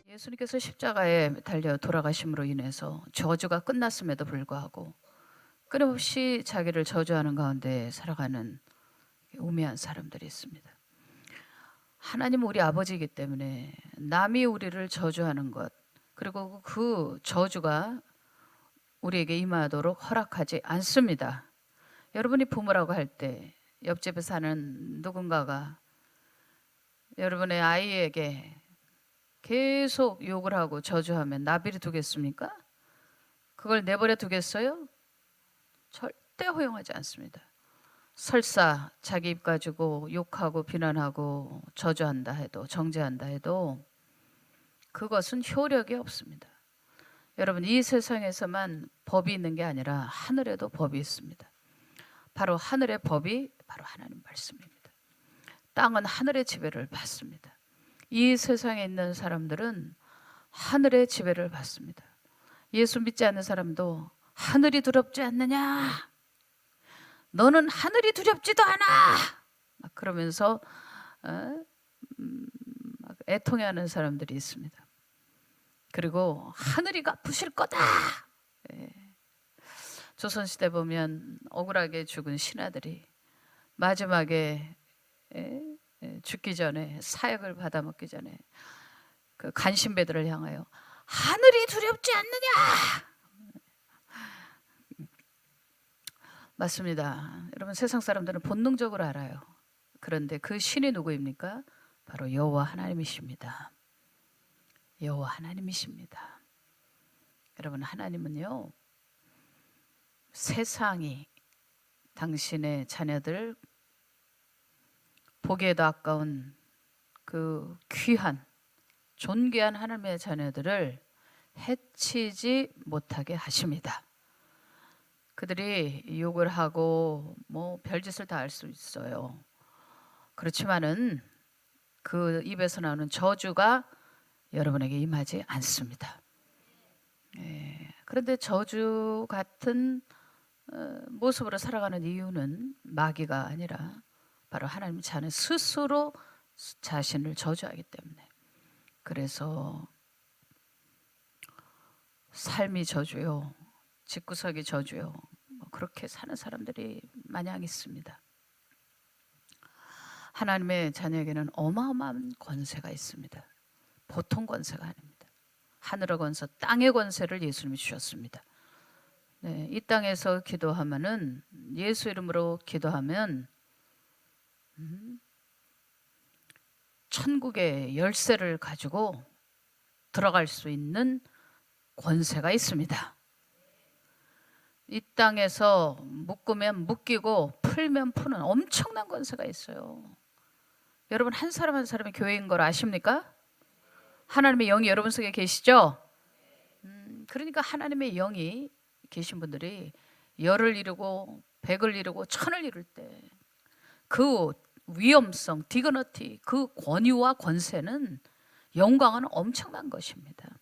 예수님께서 십자가에 달려 돌아가심으로 인해서 저주가 끝났음에도 불구하고 끊임없이 자기를 저주하는 가운데 살아가는 우매한 사람들이 있습니다. 하나님은 우리 아버지이기 때문에 남이 우리를 저주하는 것, 그리고 그 저주가 우리에게 임하도록 허락하지 않습니다. 여러분이 부모라고 할 때 옆집에 사는 누군가가 여러분의 아이에게 계속 욕을 하고 저주하면 나비를 두겠습니까? 그걸 내버려 두겠어요? 절대 허용하지 않습니다. 설사 자기 입 가지고 욕하고 비난하고 저주한다 해도, 정죄한다 해도 그것은 효력이 없습니다. 여러분, 이 세상에서만 법이 있는 게 아니라 하늘에도 법이 있습니다. 바로 하늘의 법이 바로 하나님 말씀입니다. 땅은 하늘의 지배를 받습니다. 이 세상에 있는 사람들은 하늘의 지배를 받습니다. 예수 믿지 않는 사람도 하늘이 두렵지 않느냐? 너는 하늘이 두렵지도 않아! 막 그러면서 막 애통해하는 사람들이 있습니다. 그리고 하늘이 갚으실 거다! 조선시대 보면 억울하게 죽은 신하들이 마지막에 죽기 전에, 사역을 받아먹기 전에 그 간신배들을 향하여 하늘이 두렵지 않느냐? 맞습니다. 여러분, 세상 사람들은 본능적으로 알아요. 그런데 그 신이 누구입니까? 바로 여호와 하나님이십니다. 여호와 하나님이십니다. 여러분, 하나님은요, 세상이 당신의 자녀들, 보기에도 아까운 그 귀한 존귀한 하나님의 자녀들을 해치지 못하게 하십니다. 그들이 욕을 하고 뭐 별짓을 다 할 수 있어요. 그렇지만은 그 입에서 나오는 저주가 여러분에게 임하지 않습니다. 그런데 저주 같은 모습으로 살아가는 이유는 마귀가 아니라 바로 하나님 자녀 스스로 자신을 저주하기 때문에. 그래서 삶이 저주요, 집구석이 저주요, 뭐 그렇게 사는 사람들이 마냥 있습니다. 하나님의 자녀에게는 어마어마한 권세가 있습니다. 보통 권세가 아닙니다. 하늘의 권세, 땅의 권세를 예수님이 주셨습니다. 네, 이 땅에서 기도하면은, 예수 이름으로 기도하면 천국의 열쇠를 가지고 들어갈 수 있는 권세가 있습니다. 이 땅에서 묶으면 묶이고 풀면 푸는 엄청난 권세가 있어요. 여러분, 한 사람 한 사람이 교회인 걸 아십니까? 하나님의 영이 여러분 속에 계시죠? 그러니까 하나님의 영이 계신 분들이 열을 이루고 백을 이루고 천을 이룰 때 그 위엄성, 디그너티, 그 권위와 권세는, 영광은 엄청난 것입니다.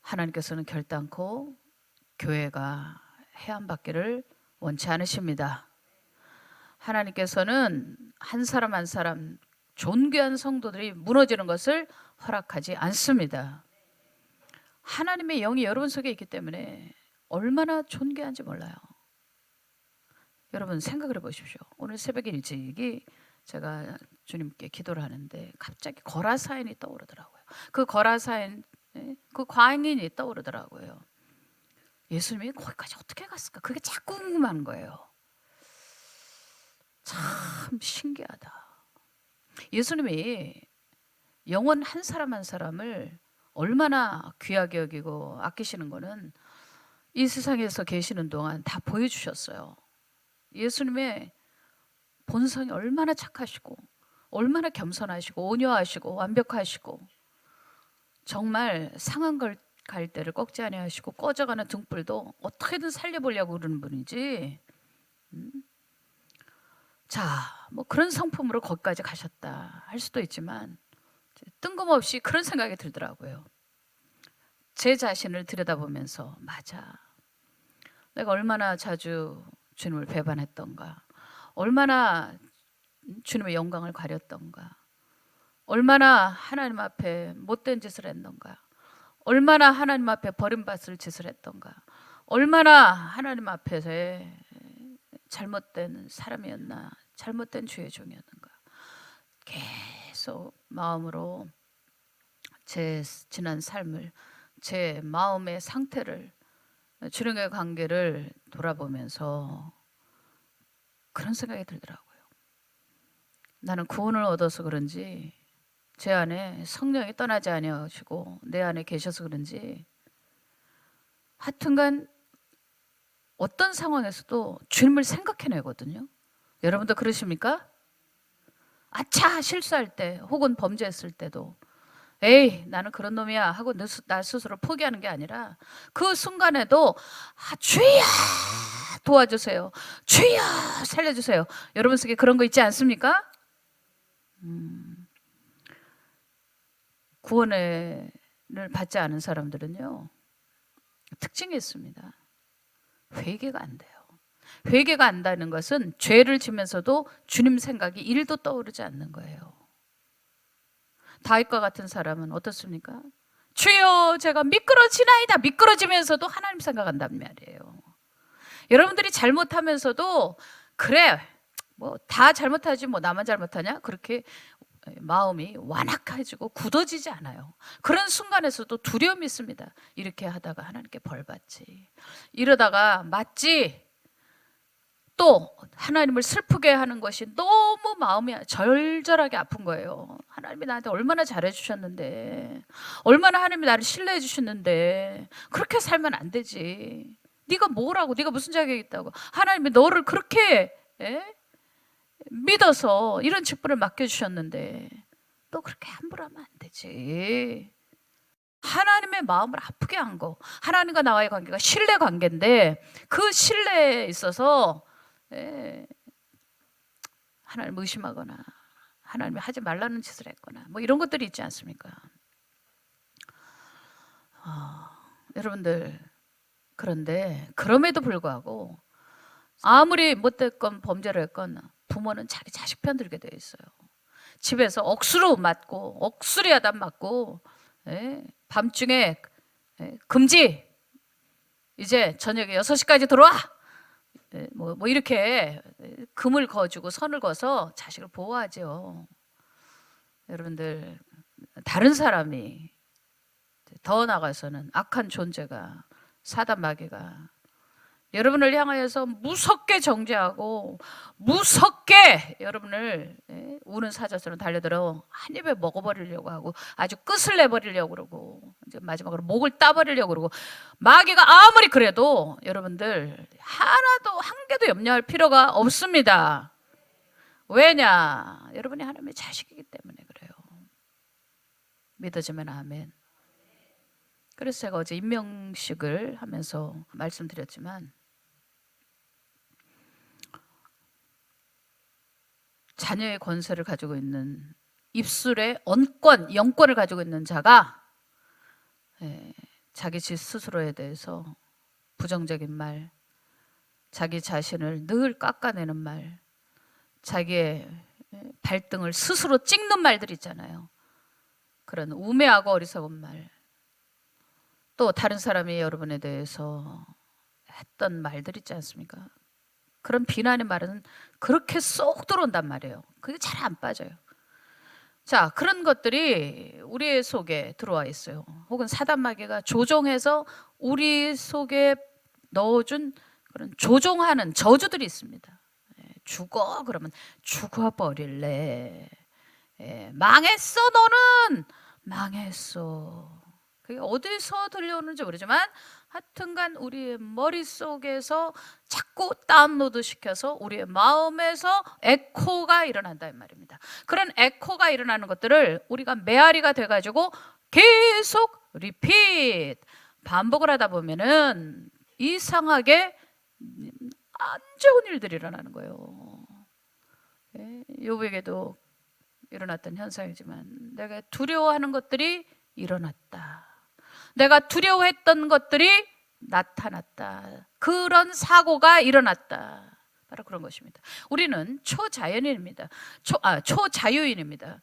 하나님께서는 결단코 교회가 해안받기를 원치 않으십니다. 하나님께서는 한 사람 한 사람 존귀한 성도들이 무너지는 것을 허락하지 않습니다. 하나님의 영이 여러분 속에 있기 때문에 얼마나 존귀한지 몰라요. 여러분, 생각을 해보십시오. 오늘 새벽에 일찍이 제가 주님께 기도를 하는데 갑자기 거라사인이 떠오르더라고요. 그 거라사인, 그 광인이 떠오르더라고요. 예수님이 거기까지 어떻게 갔을까? 그게 자꾸 궁금한 거예요. 참 신기하다. 예수님이 영혼 한 사람 한 사람을 얼마나 귀하게 여기고 아끼시는 거는 이 세상에서 계시는 동안 다 보여주셨어요. 예수님의 본성이 얼마나 착하시고, 얼마나 겸손하시고, 온유하시고, 완벽하시고, 정말 상한 걸 갈 때를 꺾지 아니하시고 꺼져가는 등불도 어떻게든 살려보려고 그러는 분이지. 자, 뭐 그런 성품으로 거기까지 가셨다 할 수도 있지만, 뜬금없이 그런 생각이 들더라고요. 제 자신을 들여다보면서 맞아. 내가 얼마나 자주 주님을 배반했던가. 얼마나 주님의 영광을 가렸던가. 얼마나 하나님 앞에 못된 짓을 했던가. 얼마나 하나님 앞에 버림받을 짓을 했던가. 얼마나 하나님 앞에서 잘못된 사람이었나. 잘못된 주의 종이었는가. 계속 마음으로 제 지난 삶을, 제 마음의 상태를, 주님과의 관계를 돌아보면서 그런 생각이 들더라고요. 나는 구원을 얻어서 그런지 제 안에 성령이 떠나지 아니하시고 내 안에 계셔서 그런지 하여튼간 어떤 상황에서도 주님을 생각해내거든요. 여러분도 그러십니까? 아차 실수할 때 혹은 범죄했을 때도 에이 나는 그런 놈이야 하고 나 스스로 포기하는 게 아니라 그 순간에도 주여 도와주세요, 주여 살려주세요. 여러분 속에 그런 거 있지 않습니까? 구원을 받지 않은 사람들은요 특징이 있습니다. 회개가 안 돼요. 회개가 안 된다는 것은 죄를 지면서도 주님 생각이 1도 떠오르지 않는 거예요. 다윗과 같은 사람은 어떻습니까? 주여 제가 미끄러지나이다. 미끄러지면서도 하나님 생각한단 말이에요. 여러분들이 잘못하면서도 그래 뭐 다 잘못하지 뭐 나만 잘못하냐 그렇게 마음이 완악해지고 굳어지지 않아요. 그런 순간에서도 두려움이 있습니다. 이렇게 하다가 하나님께 벌 받지, 이러다가 맞지, 또 하나님을 슬프게 하는 것이 너무 마음이 절절하게 아픈 거예요. 하나님이 나한테 얼마나 잘해주셨는데, 얼마나 하나님이 나를 신뢰해 주셨는데 그렇게 살면 안 되지. 네가 뭐라고, 네가 무슨 자격이 있다고 하나님이 너를 그렇게 믿어서 이런 직분을 맡겨주셨는데 또 그렇게 함부로 하면 안 되지. 하나님의 마음을 아프게 한 거, 하나님과 나와의 관계가 신뢰 관계인데 그 신뢰에 있어서 하나님을 의심하거나 하나님이 하지 말라는 짓을 했거나 뭐 이런 것들이 있지 않습니까? 여러분들 그런데 그럼에도 불구하고 아무리 못됐건 범죄를 했건 부모는 자기 자식 편 들게 돼 있어요. 집에서 억수로 맞고 억수리 하다 맞고 밤중에 금지, 이제 저녁에 6시까지 들어와, 뭐 이렇게 금을 거주고 선을 거서 자식을 보호하죠. 여러분들 다른 사람이 더 나가서는 악한 존재가 사단 마귀가 여러분을 향하여서 무섭게 정죄하고 무섭게 여러분을 우는 사자처럼 달려들어 한 입에 먹어버리려고 하고 아주 끝을 내버리려고 그러고 이제 마지막으로 목을 따버리려고 그러고, 마귀가 아무리 그래도 여러분들 하나도 한 개도 염려할 필요가 없습니다. 왜냐? 여러분이 하나님의 자식이기 때문에 그래요. 믿어지면 아멘. 그래서 제가 어제 임명식을 하면서 말씀드렸지만 자녀의 권세를 가지고 있는, 입술의 언권, 영권을 가지고 있는 자가 자기 스스로에 대해서 부정적인 말, 자기 자신을 늘 깎아내는 말, 자기의 발등을 스스로 찍는 말들 있잖아요. 그런 우매하고 어리석은 말, 또 다른 사람이 여러분에 대해서 했던 말들 있지 않습니까? 그런 비난의 말은 그렇게 쏙 들어온단 말이에요. 그게 잘 안 빠져요. 자, 그런 것들이 우리 속에 들어와 있어요. 혹은 사단 마귀가 조종해서 우리 속에 넣어준 그런 조종하는 저주들이 있습니다. 죽어 그러면 죽어버릴래. 망했어 너는 망했어. 그게 어디서 들려오는지 모르지만 하여튼간 우리의 머릿속에서 자꾸 다운로드 시켜서 우리의 마음에서 에코가 일어난다 이 말입니다. 그런 에코가 일어나는 것들을 우리가 메아리가 돼가지고 계속 리피트 반복을 하다 보면은 이상하게 안 좋은 일들이 일어나는 거예요. 욥에게도 일어났던 현상이지만 내가 두려워하는 것들이 일어났다. 내가 두려워했던 것들이 나타났다. 그런 사고가 일어났다. 바로 그런 것입니다. 우리는 초자연인입니다. 초자유인입니다.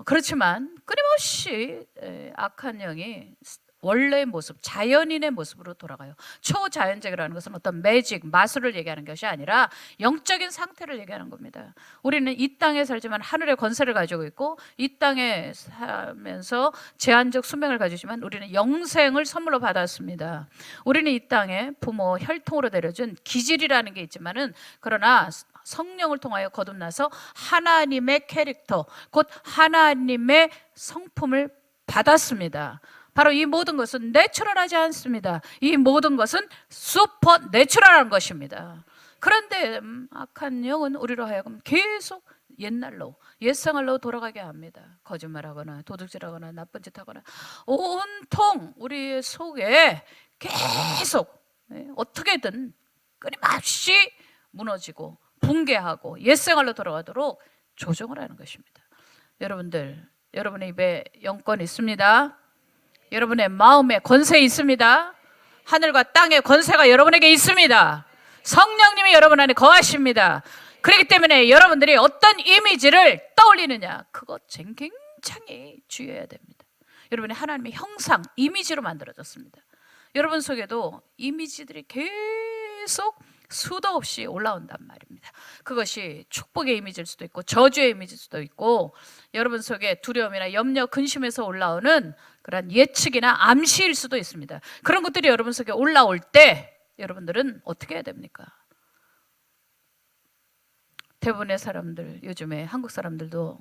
그렇지만 끊임없이 악한 영이 원래의 모습, 자연인의 모습으로 돌아가요. 초자연적이라는 것은 어떤 매직, 마술을 얘기하는 것이 아니라 영적인 상태를 얘기하는 겁니다. 우리는 이 땅에 살지만 하늘의 권세를 가지고 있고 이 땅에 살면서 제한적 수명을 가지지만 우리는 영생을 선물로 받았습니다. 우리는 이 땅에 부모 혈통으로 내려준 기질이라는 게 있지만은 그러나 성령을 통하여 거듭나서 하나님의 캐릭터, 곧 하나님의 성품을 받았습니다. 바로 이 모든 것은 내추럴하지 않습니다. 이 모든 것은 슈퍼 내추럴한 것입니다. 그런데 악한 영은 우리로 하여금 계속 옛날로, 옛생활로 돌아가게 합니다. 거짓말하거나 도둑질하거나 나쁜 짓 하거나 온통 우리 속에 계속 어떻게든 끊임없이 무너지고 붕괴하고 옛생활로 돌아가도록 조종을 하는 것입니다. 여러분들, 여러분의 입에 영권 있습니다. 여러분의 마음에 권세 있습니다. 하늘과 땅의 권세가 여러분에게 있습니다. 성령님이 여러분 안에 거하십니다. 그렇기 때문에 여러분들이 어떤 이미지를 떠올리느냐, 그것 굉장히 주의해야 됩니다. 여러분이 하나님의 형상, 이미지로 만들어졌습니다. 여러분 속에도 이미지들이 계속 수도 없이 올라온단 말입니다. 그것이 축복의 이미지일 수도 있고 저주의 이미지일 수도 있고 여러분 속에 두려움이나 염려, 근심에서 올라오는 그런 예측이나 암시일 수도 있습니다. 그런 것들이 여러분 속에 올라올 때 여러분들은 어떻게 해야 됩니까? 대부분의 사람들, 요즘에 한국 사람들도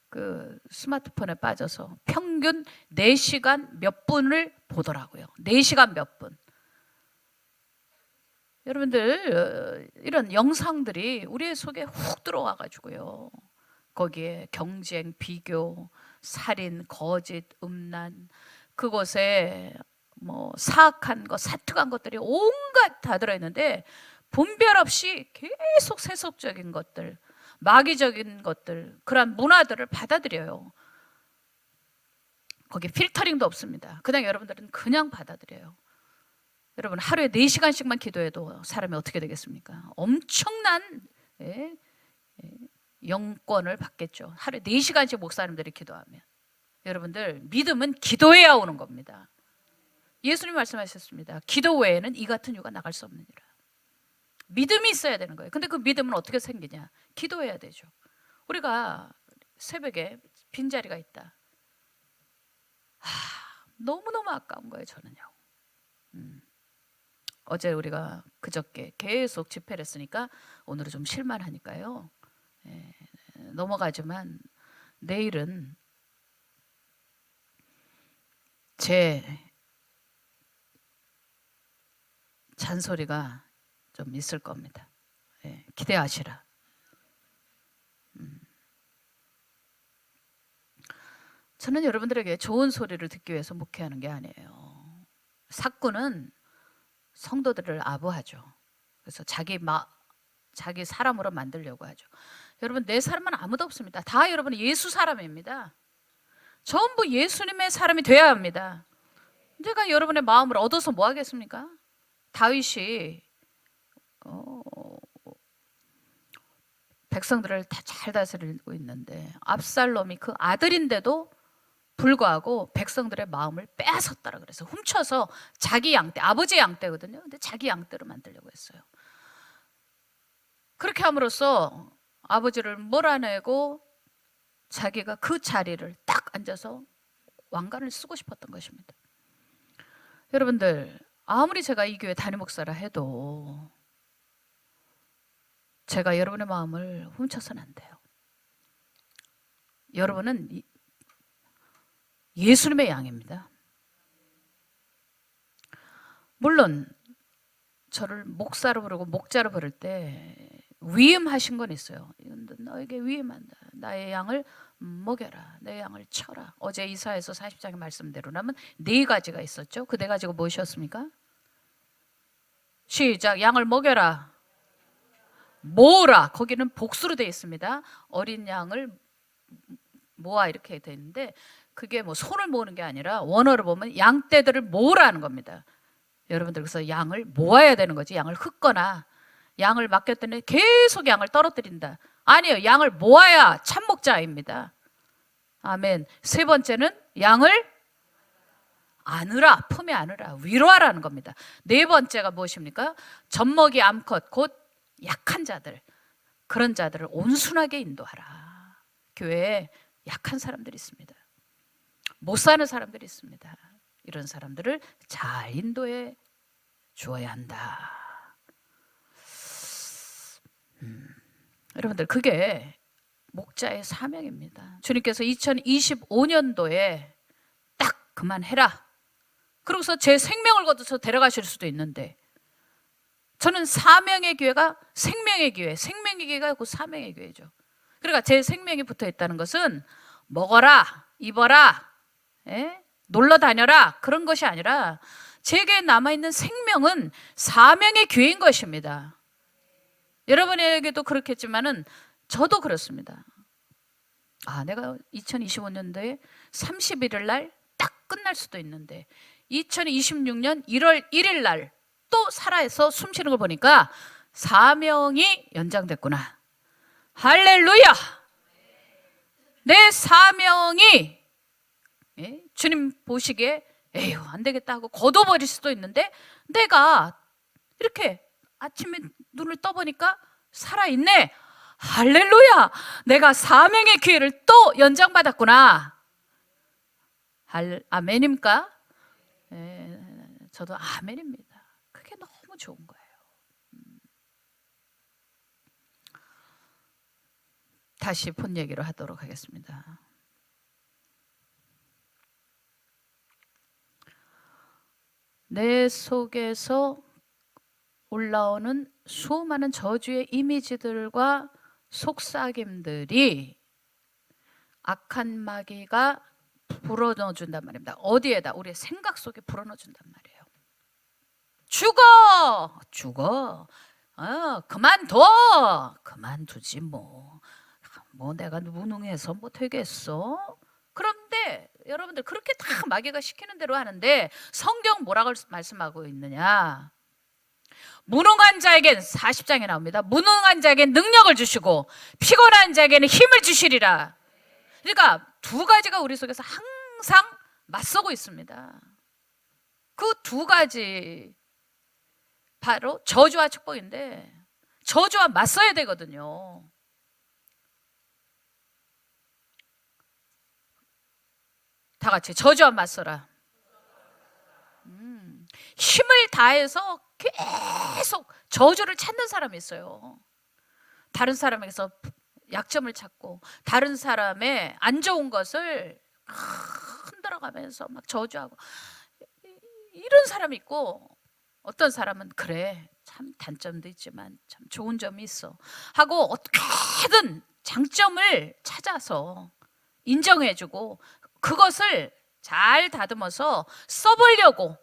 그 스마트폰에 빠져서 평균 4시간 몇 분을 보더라고요. 4시간 몇 분. 여러분들 이런 영상들이 우리의 속에 훅 들어와 가지고요. 거기에 경쟁, 비교, 살인, 거짓, 음란, 그곳에 뭐 사악한 것, 사특한 것들이 온갖 다 들어있는데 분별 없이 계속 세속적인 것들, 마귀적인 것들, 그런 문화들을 받아들여요. 거기 필터링도 없습니다. 그냥 여러분들은 그냥 받아들여요. 여러분 하루에 4시간씩만 기도해도 사람이 어떻게 되겠습니까? 엄청난 영권을 받겠죠. 하루에 4시간씩 목사님들이 기도하면. 여러분들 믿음은 기도해야 오는 겁니다. 예수님 말씀하셨습니다. 기도 외에는 이 같은 유가 나갈 수 없느니라. 믿음이 있어야 되는 거예요. 근데 그 믿음은 어떻게 생기냐? 기도해야 되죠. 우리가 새벽에 빈자리가 있다. 너무너무 아까운 거예요, 저는요. 어제 우리가 그저께 계속 집회를 했으니까 오늘은 좀 실만하니까요. 넘어가지만 내일은 제 잔소리가 좀 있을 겁니다. 기대하시라. 저는 여러분들에게 좋은 소리를 듣기 위해서 목회하는 게 아니에요. 사꾼은 성도들을 아부하죠. 그래서 자기 사람으로 만들려고 하죠. 여러분 내 사람은 아무도 없습니다. 다 여러분은 예수 사람입니다. 전부 예수님의 사람이 돼야 합니다. 제가 여러분의 마음을 얻어서 뭐 하겠습니까? 다윗이 백성들을 다 잘 다스리고 있는데 압살롬이 그 아들인데도 불구하고 백성들의 마음을 빼앗았다라 그래서 훔쳐서 자기 양떼, 아버지 양떼거든요. 근데 자기 양떼로 만들려고 했어요. 그렇게 함으로써 아버지를 몰아내고 자기가 그 자리를 딱 앉아서 왕관을 쓰고 싶었던 것입니다. 여러분들 아무리 제가 이 교회 담임 목사라 해도 제가 여러분의 마음을 훔쳐서는 안 돼요. 여러분은 예수님의 양입니다. 물론 저를 목사로 부르고 목자로 부를 때 위임하신 건 있어요. 너에게 위임한다. 나의 양을 먹여라. 내 양을 쳐라. 어제 이사야서 40장의 말씀대로라면 4가지가 있었죠. 그 4가지가 무엇이었습니까? 시작. 양을 먹여라. 모으라. 거기는 복수로 되어 있습니다. 어린 양을 모아 이렇게 되어 있는데 그게 뭐 손을 모으는 게 아니라 원어로 보면 양떼들을 모으라는 겁니다. 여러분들 그래서 양을 모아야 되는 거지. 양을 흩거나 양을 맡겼더니 계속 양을 떨어뜨린다. 아니에요. 양을 모아야 참목자입니다. 아멘. 세 번째는 양을 안으라, 품에 안으라, 위로하라는 겁니다. 네 번째가 무엇입니까? 젖먹이 암컷, 곧 약한 자들, 그런 자들을 온순하게 인도하라. 교회에 약한 사람들이 있습니다. 못 사는 사람들이 있습니다. 이런 사람들을 잘 인도해 주어야 한다. 여러분들 그게 목자의 사명입니다. 주님께서 2025년도에 딱 그만해라. 그러고서 제 생명을 거둬서 데려가실 수도 있는데 저는 사명의 교회가 생명의 교회, 생명의 교회가 그 사명의 교회죠. 그러니까 제 생명이 붙어 있다는 것은 먹어라, 입어라, 놀러 다녀라 그런 것이 아니라 제게 남아있는 생명은 사명의 교회인 것입니다. 여러분에게도 그렇겠지만은 저도 그렇습니다. 내가 2025년도에 31일 날 딱 끝날 수도 있는데 2026년 1월 1일 날 또 살아서 숨 쉬는 걸 보니까 사명이 연장됐구나. 할렐루야! 내 사명이 주님 보시기에 에휴 안 되겠다 하고 거둬버릴 수도 있는데 내가 이렇게 아침에 눈을 떠보니까 살아있네. 할렐루야! 내가 사명의 기회를 또 연장받았구나. 아멘입니까? 저도 아멘입니다. 그게 너무 좋은 거예요. 다시 본 얘기로 하도록 하겠습니다. 내 속에서 올라오는 수많은 저주의 이미지들과 속삭임들이 악한 마귀가 불어넣어준단 말입니다. 어디에다? 우리의 생각 속에 불어넣어준단 말이에요. 죽어. 그만둬. 그만두지 뭐 내가 무능해서 뭐 되겠어? 그런데 여러분들 그렇게 다 마귀가 시키는 대로 하는데 성경 뭐라고 말씀하고 있느냐? 무능한 자에겐 40장에 나옵니다. 무능한 자에겐 능력을 주시고 피곤한 자에게는 힘을 주시리라. 그러니까 두 가지가 우리 속에서 항상 맞서고 있습니다. 그 두 가지 바로 저주와 축복인데 저주와 맞서야 되거든요. 다 같이 저주와 맞서라. 힘을 다해서 계속 저주를 찾는 사람이 있어요. 다른 사람에게서 약점을 찾고 다른 사람의 안 좋은 것을 흔들어가면서 막 저주하고 이런 사람이 있고 어떤 사람은 그래 참 단점도 있지만 참 좋은 점이 있어 하고 어떻게든 장점을 찾아서 인정해주고 그것을 잘 다듬어서 써보려고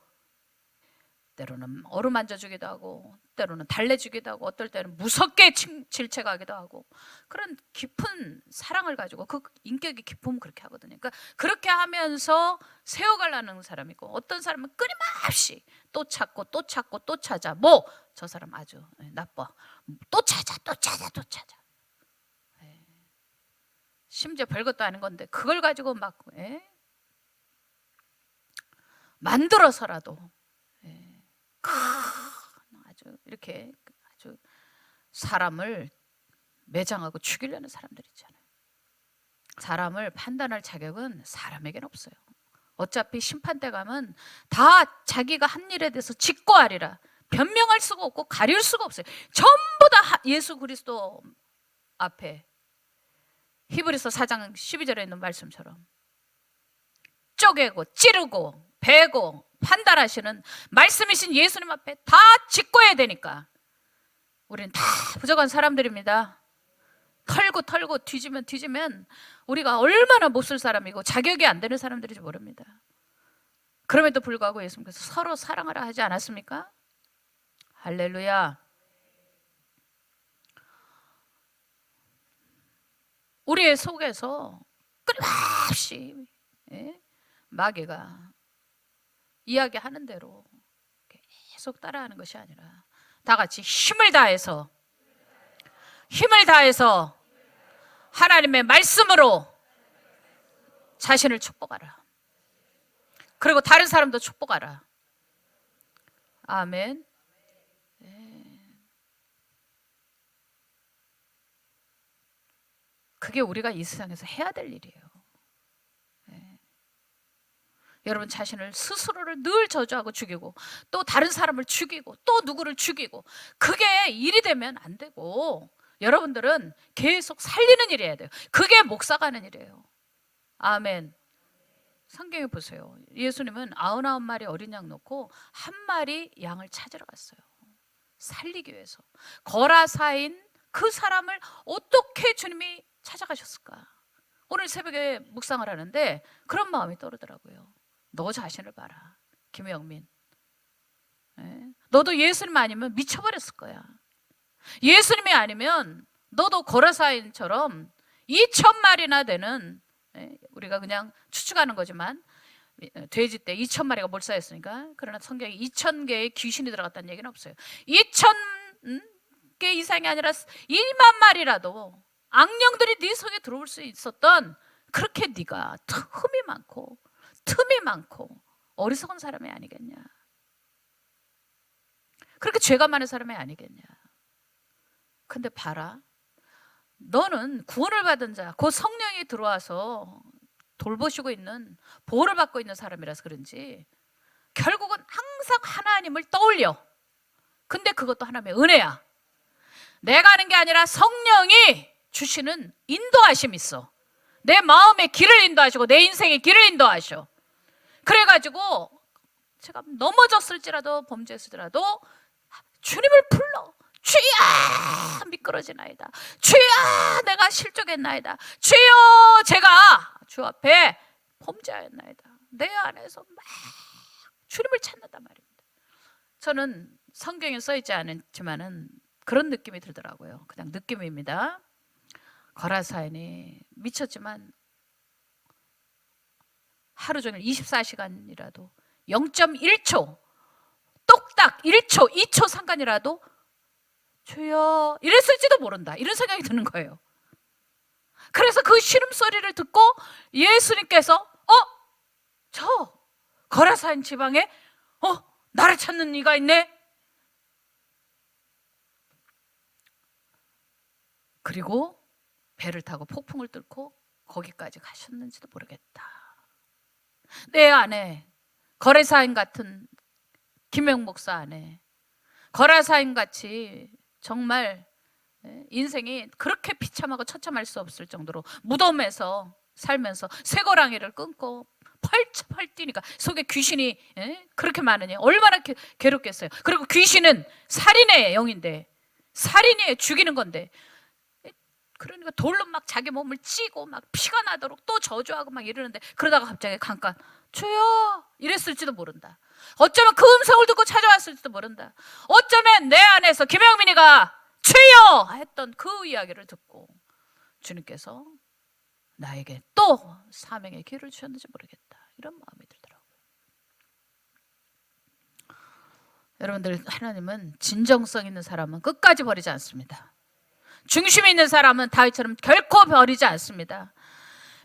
때로는 어루만져주기도 하고 때로는 달래주기도 하고 어떨 때는 무섭게 질책하기도 하고 그런 깊은 사랑을 가지고 그 인격이 깊으면 그렇게 하거든요. 그러니까 그렇게 하면서 세워가려는 사람이 있고 어떤 사람은 끊임없이 또 찾고 또 찾고 또 찾아 뭐 저 사람 아주 나빠 또 찾아 심지어 별것도 아닌 건데 그걸 가지고 막 만들어서라도 아주 이렇게 아주 사람을 매장하고 죽이려는 사람들 있잖아요. 사람을 판단할 자격은 사람에게는 없어요. 어차피 심판대 가면 다 자기가 한 일에 대해서 직고하리라. 변명할 수가 없고 가릴 수가 없어요. 전부 다 예수 그리스도 앞에 히브리서 4장 12절에 있는 말씀처럼 쪼개고 찌르고 베고 판단하시는 말씀이신 예수님 앞에 다 직고해야 되니까 우리는 다 부족한 사람들입니다. 털고 뒤지면 우리가 얼마나 못 쓸 사람이고 자격이 안 되는 사람들인지 모릅니다. 그럼에도 불구하고 예수님께서 서로 사랑하라 하지 않았습니까? 할렐루야. 우리의 속에서 끊임없이 마귀가 이야기하는 대로 계속 따라하는 것이 아니라 다 같이 힘을 다해서 하나님의 말씀으로 자신을 축복하라. 그리고 다른 사람도 축복하라. 아멘. 그게 우리가 이 세상에서 해야 될 일이에요. 여러분 자신을 스스로를 늘 저주하고 죽이고 또 다른 사람을 죽이고 또 누구를 죽이고 그게 일이 되면 안 되고 여러분들은 계속 살리는 일이 해야 돼요. 그게 목사가 하는 일이에요. 아멘. 성경에 보세요. 예수님은 99마리 어린 양 놓고 한 마리 양을 찾으러 갔어요. 살리기 위해서. 거라사인 그 사람을 어떻게 주님이 찾아가셨을까? 오늘 새벽에 묵상을 하는데 그런 마음이 떠오르더라고요. 너 자신을 봐라. 김영민. 너도 예수님 아니면 미쳐버렸을 거야. 예수님이 아니면 너도 거라사인처럼 2,000마리나 되는, 우리가 그냥 추측하는 거지만 돼지 때 2,000마리가 몰사했으니까, 그러나 성경에 2,000개의 귀신이 들어갔다는 얘기는 없어요. 2,000개 이상이 아니라 1만 마리라도 악령들이 네 속에 들어올 수 있었던, 그렇게 네가 틈이 많고 어리석은 사람이 아니겠냐. 그렇게 죄가 많은 사람이 아니겠냐. 근데 봐라, 너는 구원을 받은 자, 그 성령이 들어와서 돌보시고 있는, 보호를 받고 있는 사람이라서 그런지 결국은 항상 하나님을 떠올려. 근데 그것도 하나님의 은혜야. 내가 하는 게 아니라 성령이 주시는 인도하심이 있어. 내 마음의 길을 인도하시고 내 인생의 길을 인도하셔. 그래가지고 제가 넘어졌을지라도 범죄했을지라도 주님을 불러. 주여 미끄러지나이다. 주여 내가 실족했나이다. 주여 제가 주 앞에 범죄하였나이다. 내 안에서 막 주님을 찾는단 말입니다. 저는 성경에 써있지 않지만은 그런 느낌이 들더라고요. 그냥 느낌입니다. 거라사인이 미쳤지만 하루 종일 24시간이라도 0.1초 똑딱 1초 2초 상관이라도 주여 이랬을지도 모른다, 이런 생각이 드는 거예요. 그래서 그 신음소리를 듣고 예수님께서 저 거라사인 지방에 나를 찾는 이가 있네. 그리고 배를 타고 폭풍을 뚫고 거기까지 가셨는지도 모르겠다. 내 안에 거라사인 같은 김영 목사 안에 거라사인 같이 정말 인생이 그렇게 비참하고 처참할 수 없을 정도로 무덤에서 살면서 쇠고랑이를 끊고 펄펄 뛰니까 속에 귀신이 그렇게 많으니 얼마나 괴롭겠어요. 그리고 귀신은 살인의 영인데, 살인이 죽이는 건데, 그러니까 돌로 막 자기 몸을 찌고 막 피가 나도록 또 저주하고 막 이러는데, 그러다가 갑자기 잠깐 주여 이랬을지도 모른다. 어쩌면 그 음성을 듣고 찾아왔을지도 모른다. 어쩌면 내 안에서 김영민이가 주여 했던 그 이야기를 듣고 주님께서 나에게 또 사명의 길을 주셨는지 모르겠다, 이런 마음이 들더라고요. 여러분들, 하나님은 진정성 있는 사람은 끝까지 버리지 않습니다. 중심 있는 사람은 다윗처럼 결코 버리지 않습니다.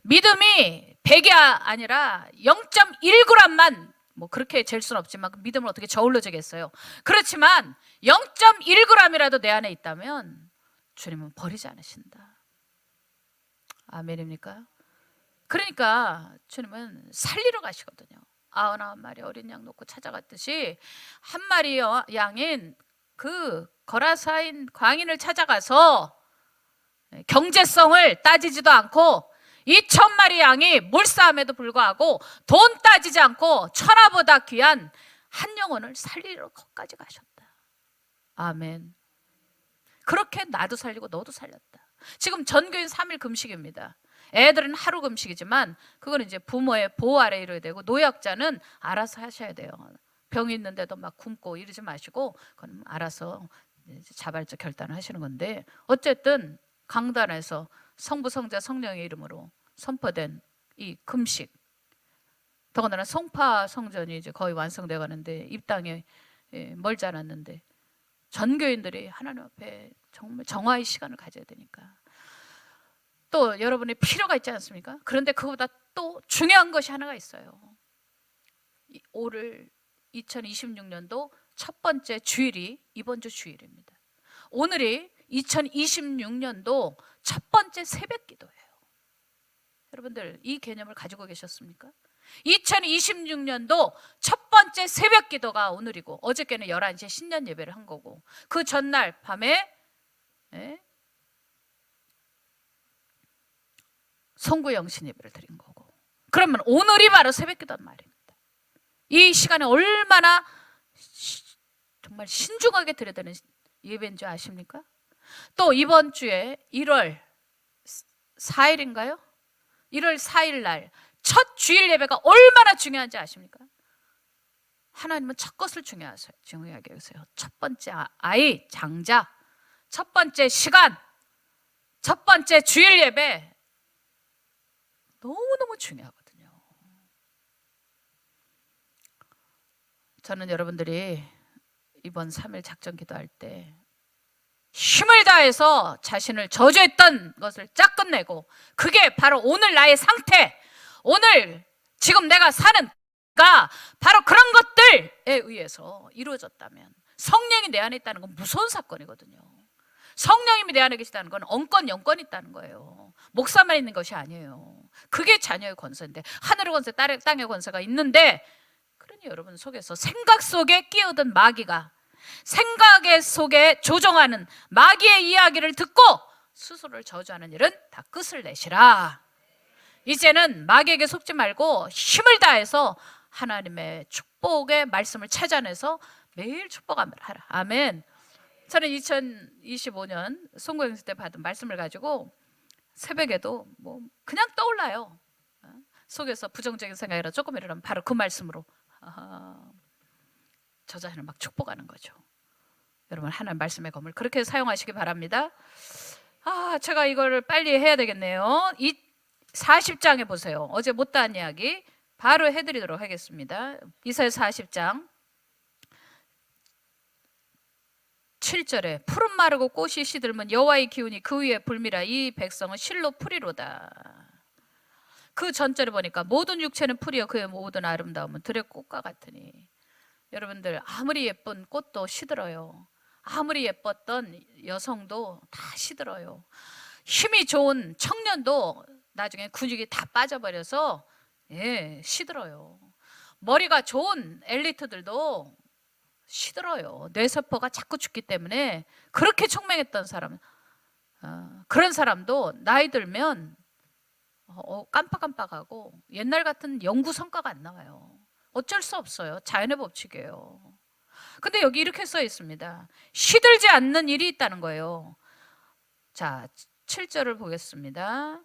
믿음이 100이 아니라 0.1g만, 뭐 그렇게 잴 수는 없지만 믿음을 어떻게 저울로 재겠어요. 그렇지만 0.1g이라도 내 안에 있다면 주님은 버리지 않으신다. 아멘입니까? 그러니까 주님은 살리러 가시거든요. 99마리 어린 양 놓고 찾아갔듯이 한 마리 양인 그 거라사인 광인을 찾아가서 경제성을 따지지도 않고 2,000마리 양이 몰사함에도 불구하고 돈 따지지 않고 천하보다 귀한 한 영혼을 살리러 거기까지 가셨다. 아멘. 그렇게 나도 살리고 너도 살렸다. 지금 전교인 3일 금식입니다. 애들은 하루 금식이지만 그건 이제 부모의 보호 아래 이루어야 되고, 노약자는 알아서 하셔야 돼요. 병이 있는데도 막 굶고 이러지 마시고 그건 알아서 자발적 결단을 하시는 건데, 어쨌든 강단에서 성부, 성자, 성령의 이름으로 선포된 이 금식, 더군다나 송파 성전이 이제 거의 완성돼 가는데 입당에 멀지 않았는데 전교인들이 하나님 앞에 정말 정화의 시간을 가져야 되니까 또 여러분의 필요가 있지 않습니까? 그런데 그보다 또 중요한 것이 하나가 있어요. 올 2026년도 첫 번째 주일이 이번 주 주일입니다. 오늘이 2026년도 첫 번째 새벽 기도예요. 여러분들 이 개념을 가지고 계셨습니까? 2026년도 첫 번째 새벽 기도가 오늘이고 어저께는 11시에 신년 예배를 한 거고 그 전날 밤에 송구영신 예배를 드린 거고 그러면 오늘이 바로 새벽 기도란 말입니다. 이 시간에 얼마나 정말 신중하게 드려야 되는 예배인 줄 아십니까? 또 이번 주에 1월 4일인가요? 1월 4일 날 첫 주일 예배가 얼마나 중요한지 아십니까? 하나님은 첫 것을 중요하게 여기세요. 첫 번째 아이, 장자, 첫 번째 시간, 첫 번째 주일 예배 너무너무 중요하거든요. 저는 여러분들이 이번 3일 작전 기도할 때 힘을 다해서 자신을 저주했던 것을 쫙 끝내고 그게 바로 오늘 나의 상태, 오늘 지금 내가 사는 가 바로 그런 것들에 의해서 이루어졌다면 성령이 내 안에 있다는 건 무서운 사건이거든요. 성령님이 내 안에 계시다는 건 언권, 영권이 있다는 거예요. 목사만 있는 것이 아니에요. 그게 자녀의 권세인데 하늘의 권세, 땅의 권세가 있는데 그러니 여러분 속에서 생각 속에 끼어든 마귀가 생각 속에 조종하는 마귀의 이야기를 듣고 스스로를 저주하는 일은 다 끝을 내시라. 이제는 마귀에게 속지 말고 힘을 다해서 하나님의 축복의 말씀을 찾아내서 매일 축복하라. 아멘. 저는 2025년 송구영신 때 받은 말씀을 가지고 새벽에도 뭐 그냥 떠올라요. 속에서 부정적인 생각이라 조금 일어나면 바로 그 말씀으로 저 자신을 막 축복하는 거죠. 여러분 하나님 말씀의 검을 그렇게 사용하시기 바랍니다. 제가 이걸 빨리 해야 되겠네요. 40장에 보세요. 어제 못다한 이야기 바로 해드리도록 하겠습니다. 이사야 40장 7절에 푸른 마르고 꽃이 시들면 여호와의 기운이 그 위에 불미라. 이 백성은 실로 풀이로다. 그 전절에 보니까 모든 육체는 풀이요 그의 모든 아름다움은 들의 꽃과 같으니. 여러분들 아무리 예쁜 꽃도 시들어요. 아무리 예뻤던 여성도 다 시들어요. 힘이 좋은 청년도 나중에 근육이 다 빠져버려서 시들어요. 머리가 좋은 엘리트들도 시들어요. 뇌세포가 자꾸 죽기 때문에 그렇게 총명했던 사람, 그런 사람도 나이 들면 깜빡깜빡하고 옛날 같은 연구 성과가 안 나와요. 어쩔 수 없어요. 자연의 법칙이에요. 근데 여기 이렇게 써 있습니다. 시들지 않는 일이 있다는 거예요. 자, 7절을 보겠습니다.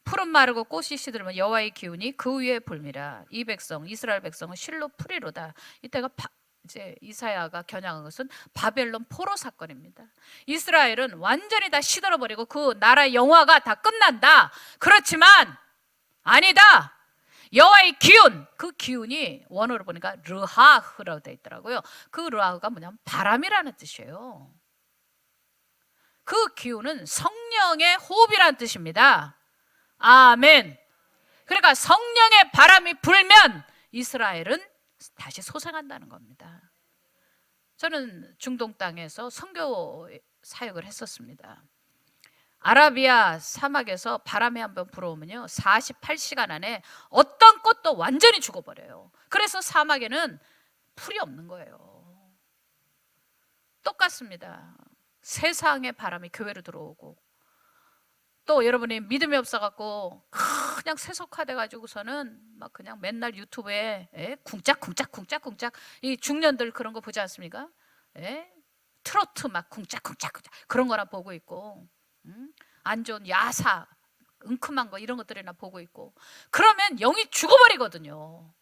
푸른 마르고 꽃이 시들면 여호와의 기운이 그 위에 불미라. 이 백성 이스라엘 백성은 실로 풀이로다. 이때가 이제 이사야가 겨냥한 것은 바벨론 포로 사건입니다. 이스라엘은 완전히 다 시들어버리고 그 나라의 영화가 다 끝난다. 그렇지만 아니다. 여호와의 기운, 그 기운이 원어로 보니까 르하흐라고 되어 있더라고요. 그 르하흐가 뭐냐면 바람이라는 뜻이에요. 그 기운은 성령의 호흡이라는 뜻입니다. 아멘. 그러니까 성령의 바람이 불면 이스라엘은 다시 소생한다는 겁니다. 저는 중동 땅에서 선교 사역을 했었습니다. 아라비아 사막에서 바람이 한번 불어오면요 48시간 안에 어떤 꽃도 완전히 죽어버려요. 그래서 사막에는 풀이 없는 거예요. 똑같습니다. 세상의 바람이 교회로 들어오고 또 여러분이 믿음이 없어갖고 그냥 세속화돼 가지고서는 막 그냥 맨날 유튜브에 쿵짝쿵짝쿵짝쿵짝 이 중년들 그런 거 보지 않습니까? 트로트 막 쿵짝쿵짝 그런 거나 보고 있고 안 좋은 야사 은큼한 거 이런 것들이나 보고 있고 그러면 영이 죽어버리거든요.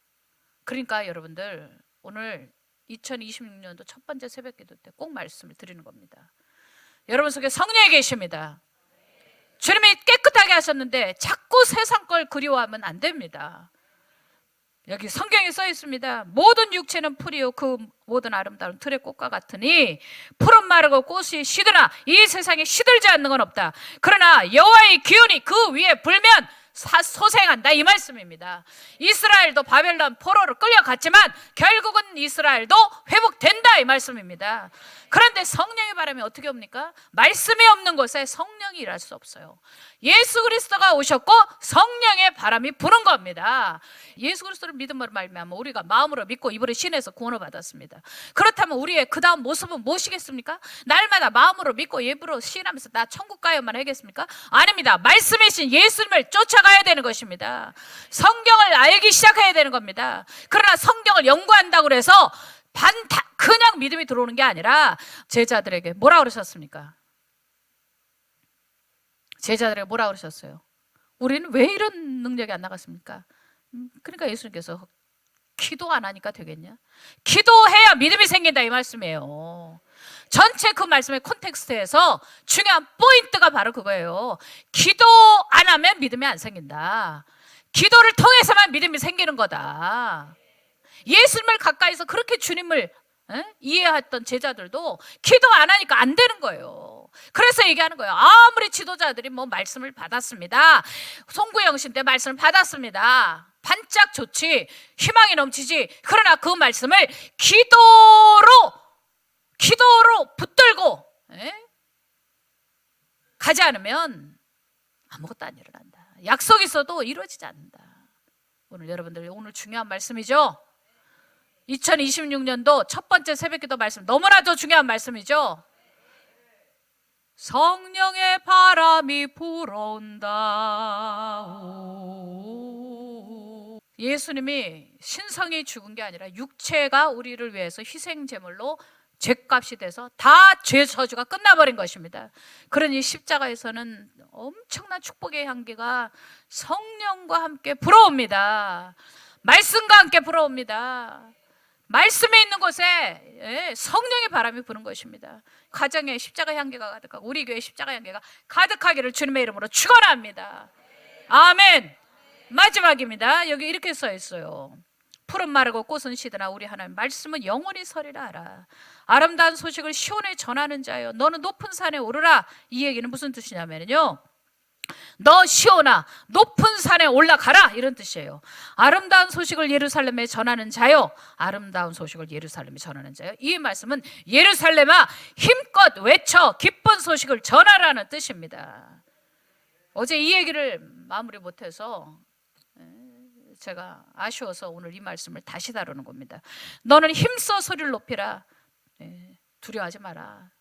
그러니까 여러분들 오늘 2026년도 첫 번째 새벽 기도 때 꼭 말씀을 드리는 겁니다. 여러분 속에 성령이 계십니다. 주님이 깨끗하게 하셨는데 자꾸 세상 걸 그리워하면 안 됩니다. 여기 성경에 써 있습니다. 모든 육체는 풀이요 그 모든 아름다운 들의 꽃과 같으니 풀은 마르고 꽃이 시드나 이 세상에 시들지 않는 건 없다. 그러나 여호와의 기운이 그 위에 불면 소생한다, 이 말씀입니다. 이스라엘도 바벨론 포로로 끌려갔지만 결국은 이스라엘도 회복된다, 이 말씀입니다. 그런데 성령의 바람이 어떻게 옵니까? 말씀이 없는 곳에 성령이 일할 수 없어요. 예수 그리스도가 오셨고 성령의 바람이 부는 겁니다. 예수 그리스도를 믿음으로 말미암아 우리가 마음으로 믿고 입으로 신해서 구원을 받았습니다. 그렇다면 우리의 그 다음 모습은 무엇이겠습니까? 날마다 마음으로 믿고 입으로 신하면서 나 천국 가야만 하겠습니까? 아닙니다. 말씀이신 예수님을 쫓아가야 되는 것입니다. 성경을 알기 시작해야 되는 겁니다. 그러나 성경을 연구한다고 해서 그냥 믿음이 들어오는 게 아니라 제자들에게 뭐라 그러셨습니까? 제자들에게 뭐라 그러셨어요? 우리는 왜 이런 능력이 안 나갔습니까? 그러니까 예수님께서 기도 안 하니까 되겠냐? 기도해야 믿음이 생긴다, 이 말씀이에요. 전체 그 말씀의 콘텍스트에서 중요한 포인트가 바로 그거예요. 기도 안 하면 믿음이 안 생긴다. 기도를 통해서만 믿음이 생기는 거다. 예수님을 가까이서 그렇게 주님을 이해했던 제자들도 기도 안 하니까 안 되는 거예요. 그래서 얘기하는 거예요. 아무리 지도자들이 뭐 말씀을 받았습니다. 송구영신 때 말씀을 받았습니다. 반짝 좋지, 희망이 넘치지. 그러나 그 말씀을 기도로 붙들고 가지 않으면 아무것도 안 일어난다. 약속이 있어도 이루어지지 않는다. 오늘 여러분들, 오늘 중요한 말씀이죠. 2026년도 첫 번째 새벽기도 말씀, 너무나도 중요한 말씀이죠. 성령의 바람이 불어온다. 예수님이 신성이 죽은 게 아니라 육체가 우리를 위해서 희생제물로 죄값이 돼서 다 죄 저주가 끝나버린 것입니다. 그러니 십자가에서는 엄청난 축복의 향기가 성령과 함께 불어옵니다. 말씀과 함께 불어옵니다. 말씀에 있는 곳에 성령의 바람이 부는 것입니다. 가정에 십자가 향기가 가득하고 우리 교회 십자가 향기가 가득하기를 주님의 이름으로 축원합니다. 아멘. 마지막입니다. 여기 이렇게 써 있어요. 풀은 마르고 꽃은 시드나 우리 하나님 말씀은 영원히 서리라 하라. 아름다운 소식을 시온에 전하는 자여 너는 높은 산에 오르라. 이 얘기는 무슨 뜻이냐면요, 너 시온아 높은 산에 올라가라, 이런 뜻이에요. 아름다운 소식을 예루살렘에 전하는 자요, 아름다운 소식을 예루살렘에 전하는 자요. 이 말씀은 예루살렘아 힘껏 외쳐 기쁜 소식을 전하라는 뜻입니다. 어제 이 얘기를 마무리 못해서 제가 아쉬워서 오늘 이 말씀을 다시 다루는 겁니다. 너는 힘써 소리를 높이라. 두려워하지 마라.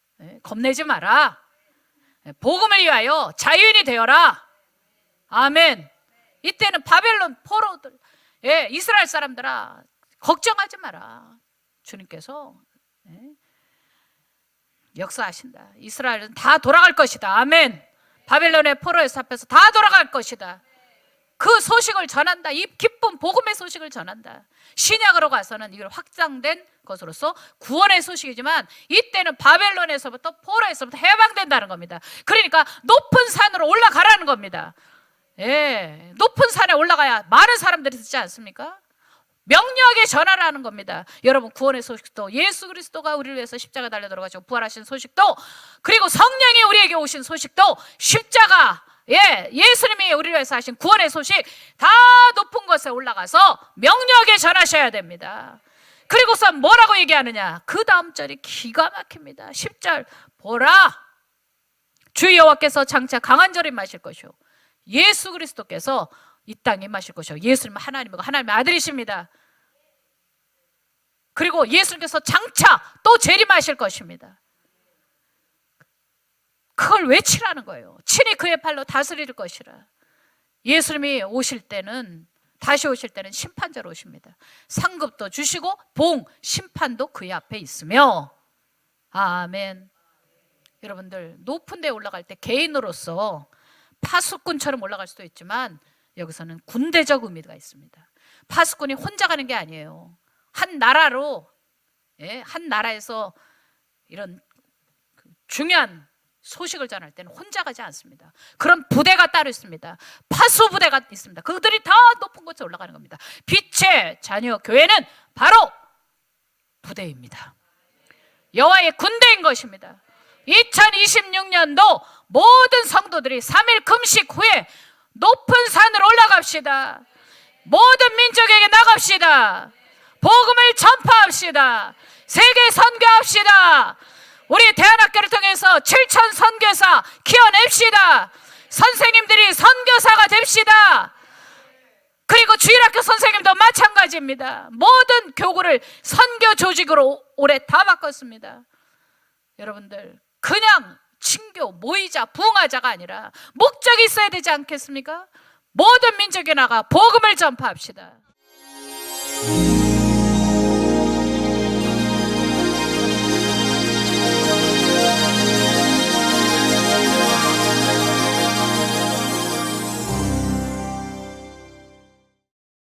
겁내지 마라. 복음을 위하여 자유인이 되어라. 아멘. 이때는 바벨론 포로들, 이스라엘 사람들아 걱정하지 마라. 주님께서 역사하신다. 이스라엘은 다 돌아갈 것이다. 아멘. 바벨론의 포로의 삽에서 다 돌아갈 것이다. 그 소식을 전한다. 이 기쁜 복음의 소식을 전한다. 신약으로 가서는 이걸 확장된 것으로서 구원의 소식이지만 이때는 바벨론에서부터 포로에서부터 해방된다는 겁니다. 그러니까 높은 산으로 올라가라는 겁니다. 높은 산에 올라가야 많은 사람들이 듣지 않습니까? 명료하게 전하라는 겁니다. 여러분, 구원의 소식도 예수 그리스도가 우리를 위해서 십자가 달려 들어가시고 부활하신 소식도, 그리고 성령이 우리에게 오신 소식도, 십자가 예수님이 우리를 위해서 하신 구원의 소식 다 높은 곳에 올라가서 명료하게 전하셔야 됩니다. 그리고서 뭐라고 얘기하느냐, 그 다음 절이 기가 막힙니다. 10절 보라 주 여호와께서 장차 강한 절을 임하실 것이요 예수 그리스도께서 이 땅에 임하실 것이요 예수님은 하나님이고 하나님의 아들이십니다. 그리고 예수님께서 장차 또 재림하실 것입니다. 그걸 외치라는 거예요. 친히 그의 팔로 다스릴 것이라. 예수님이 오실 때는, 다시 오실 때는 심판자로 오십니다. 상급도 주시고 봉, 심판도 그의 앞에 있으며. 아멘. 여러분들, 높은 데 올라갈 때 개인으로서 파수꾼처럼 올라갈 수도 있지만 여기서는 군대적 의미가 있습니다. 파수꾼이 혼자 가는 게 아니에요. 한 나라로, 한 나라에서 이런 중요한 소식을 전할 때는 혼자 가지 않습니다. 그런 부대가 따로 있습니다. 파수 부대가 있습니다. 그들이 다 높은 곳에 올라가는 겁니다. 빛의 자녀 교회는 바로 부대입니다. 여호와의 군대인 것입니다. 2026년도 모든 성도들이 3일 금식 후에 높은 산으로 올라갑시다. 모든 민족에게 나갑시다. 복음을 전파합시다. 세계 선교합시다. 우리 대안학교를 통해서 7천 선교사 키워냅시다. 선생님들이 선교사가 됩시다. 그리고 주일학교 선생님도 마찬가지입니다. 모든 교구를 선교 조직으로 올해 다 바꿨습니다. 여러분들 그냥 친교, 모이자, 부흥하자가 아니라 목적이 있어야 되지 않겠습니까? 모든 민족에 나가 복음을 전파합시다.